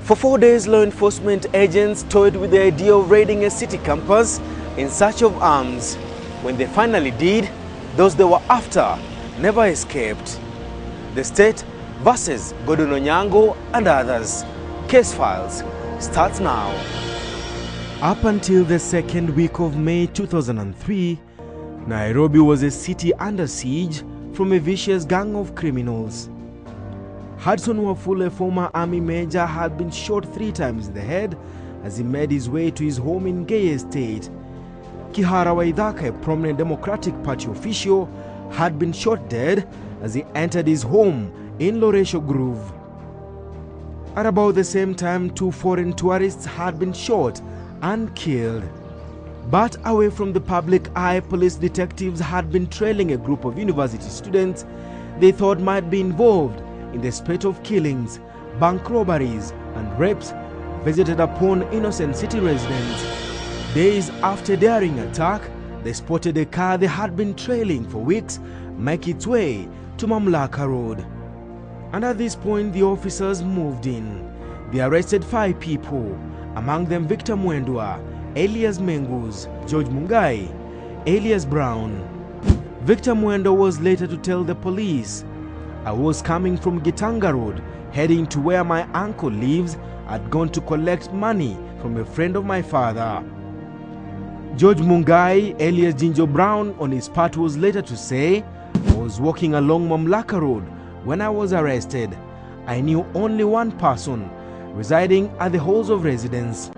For 4 days, law enforcement agents toyed with the idea of raiding a city campus in search of arms. When they finally did, those they were after never escaped. The State versus Gordon Onyango and others. Case Files starts now. Up until the second week of May 2003, Nairobi was a city under siege from a vicious gang of criminals. Hudson Wafula, a former army major, had been shot 3 times in the head as he made his way to his home in Gay Estate. Kihara Waithaka, a prominent Democratic Party official, had been shot dead as he entered his home in Loresho Groove. At about the same time, 2 foreign tourists had been shot and killed. But away from the public eye, police detectives had been trailing a group of university students they thought might be involved in the spate of killings, bank robberies and rapes visited upon innocent city residents. Days after daring attack, they spotted a car they had been trailing for weeks make its way to Mamlaka Road. And at this point, the officers moved in. They arrested 5 people, among them Victor Mwendwa, Elias Mengus, George Mungai, Elias Brown. Victor Mwendwa was later to tell the police, "I was coming from Gitanga Road, heading to where my uncle lives. I'd gone to collect money from a friend of my father." George Mungai, Elias Jinjo Brown, on his part was later to say, "I was walking along Mamlaka Road when I was arrested. I knew only one person residing at the halls of residence."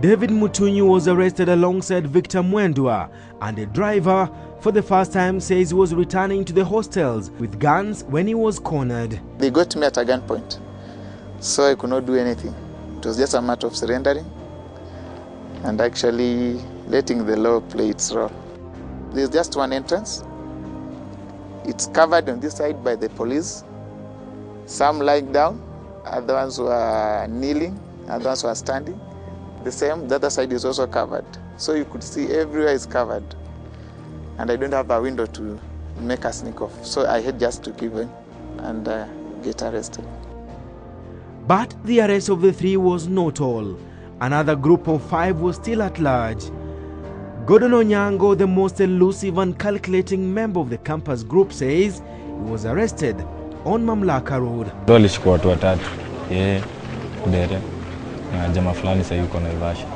David Mutunyu was arrested alongside Victor Mwendwa, and the driver for the first time says he was returning to the hostels with guns when he was cornered. They got me at a gunpoint, so I could not do anything. It was just a matter of surrendering and actually letting the law play its role. There's just one entrance. It's covered on this side by the police. Some lying down, other ones were kneeling, other ones were standing. The other side is also covered. So you could see everywhere is covered. And I don't have a window to make a sneak off. So I had just to give in and get arrested. But the arrest of the 3 was not all. Another group of 5 was still at large. Gordon Onyango, the most elusive and calculating member of the campus group, says he was arrested on Mamlaka Road. Walishikwa watu watatu, yeye, Dere, na jamaa fulani sasa yuko Naivasha.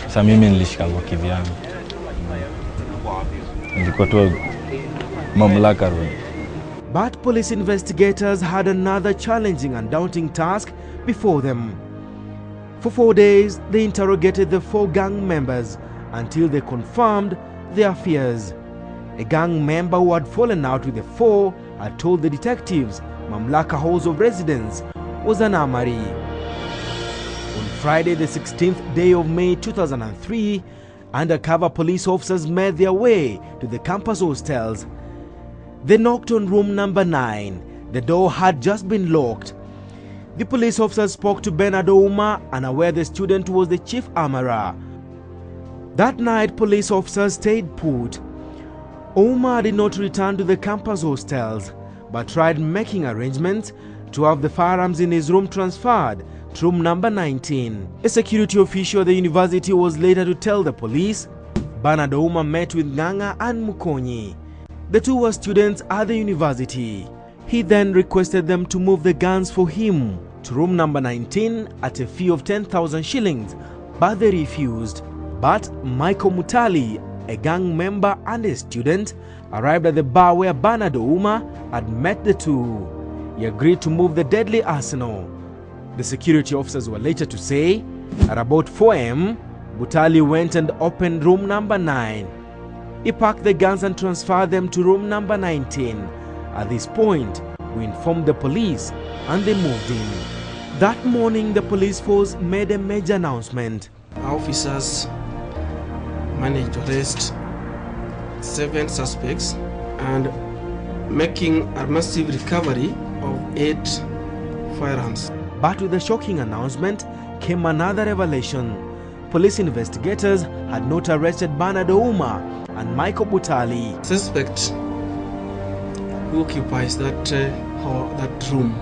Sasa mimi nilishikangwa kivyangu. Nilikuwa tu Mamlaka Road. But police investigators had another challenging and daunting task before them. For 4 days, they interrogated the 4 gang members until they confirmed their fears. A gang member who had fallen out with the 4 had told the detectives Mamlaka Halls of Residence was an armory. On Friday, the 16th day of May 2003, undercover police officers made their way to the campus hostels. They knocked on room number 9. The door had just been locked. The police officers spoke to Bernard Ouma, unaware the student was the chief armorer. That night, police officers stayed put. Ouma did not return to the campus hostels, but tried making arrangements to have the firearms in his room transferred to room number 19. A security official at the university was later to tell the police Bernard Ouma met with Nganga and Mukonyi. The 2 were students at the university. He then requested them to move the guns for him to room number 19 at a fee of 10,000 shillings, but they refused. But Michael Mutali, a gang member and a student, arrived at the bar where Bernard Ouma had met the 2. He agreed to move the deadly arsenal. The security officers were later to say, at about 4 a.m., Mutali went and opened room number 9. He packed the guns and transferred them to room number 19. At this point, we informed the police and they moved in. That morning, the police force made a major announcement. Our officers managed to arrest 7 suspects and making a massive recovery of 8 firearms. But with the shocking announcement came another revelation. Police investigators had not arrested Bernard Ouma and Michael Mutali. Suspect who occupies that room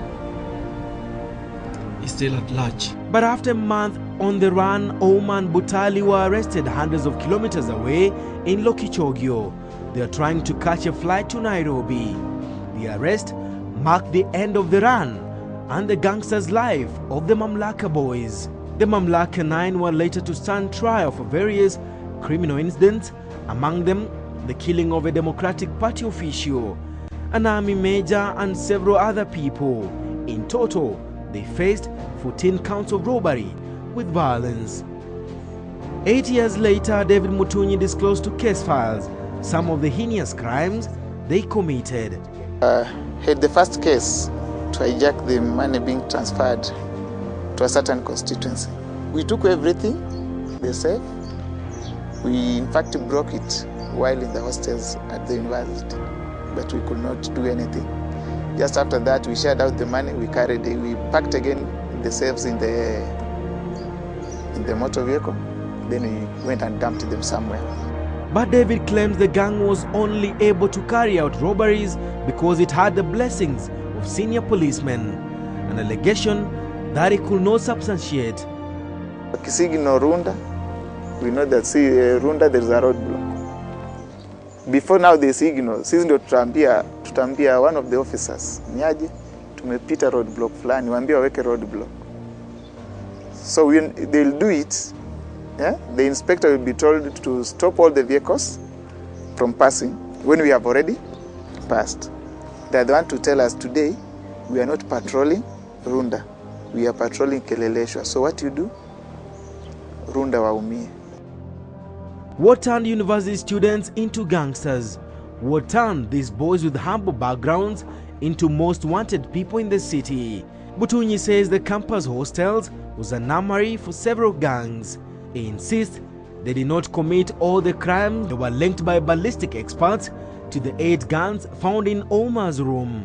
is still at large. But after a month on the run, Ouma and Butali were arrested hundreds of kilometers away in Lokichogio. They are trying to catch a flight to Nairobi. The arrest marked the end of the run and the gangsters' life of the Mamlaka boys. The Mamlaka 9 were later to stand trial for various criminal incidents, among them the killing of a Democratic Party official, an army major and several other people. In total, they faced 14 counts of robbery with violence. 8 years later, David Mutunyi disclosed to case files some of the heinous crimes they committed. Had the first case to hijack the money being transferred to a certain constituency. We took everything, the safe. We in fact broke it while in the hostels at the university, but we could not do anything. Just after that, we shared out the money, we carried it, we packed again the safes in the motor vehicle, then we went and dumped them somewhere. But David claims the gang was only able to carry out robberies because it had the blessings of senior policemen, an allegation that he could not substantiate. Kisigino Runda, we know that Runda there is a roadblock. Before now the signal, sisi ndio tutambia one of the officers, niaje tumepita roadblock fulani, waambie waweke roadblock. So when they'll do it, yeah, the inspector will be told to stop all the vehicles from passing when we have already passed. They are the one to tell us today we are not patrolling Runda, we are patrolling Keleleshwa. So what you do? Runda waumie. What turned university students into gangsters? What turned these boys with humble backgrounds into most wanted people in the city? Mutunyi says the campus hostels was an armory for several gangs. He insists they did not commit all the crimes. They were linked by ballistic experts to the 8 guns found in Ouma's room.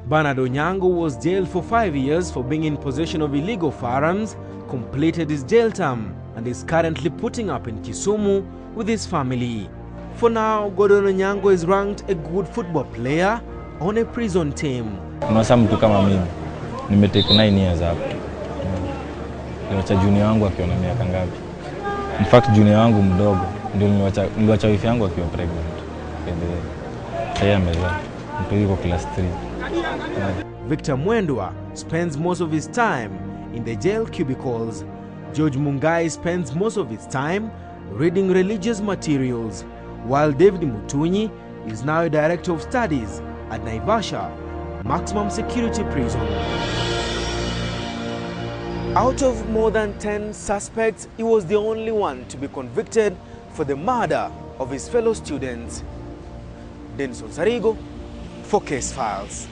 Bernard Onyango was jailed for 5 years for being in possession of illegal firearms, completed his jail term, and is currently putting up in Kisumu with his family. For now, Gordon Onyango is ranked a good football player on a prison team. Unasa mtu kama mimi, nimetake 9 years hapo. Niliacha junior wangu akiwa na miaka ngapi? In fact, junior wangu mdogo ndio niliacha wife yangu akiwa pregnant. Sasa amezaa. Mtu yuko class 3. Victor Mwendwa spends most of his time in the jail cubicles. George Mungai spends most of his time reading religious materials, while David Mutunyi is now a director of studies at Naivasha Maximum Security Prison. Out of more than 10 suspects, he was the only one to be convicted for the murder of his fellow students. Onsarigo for Case Files.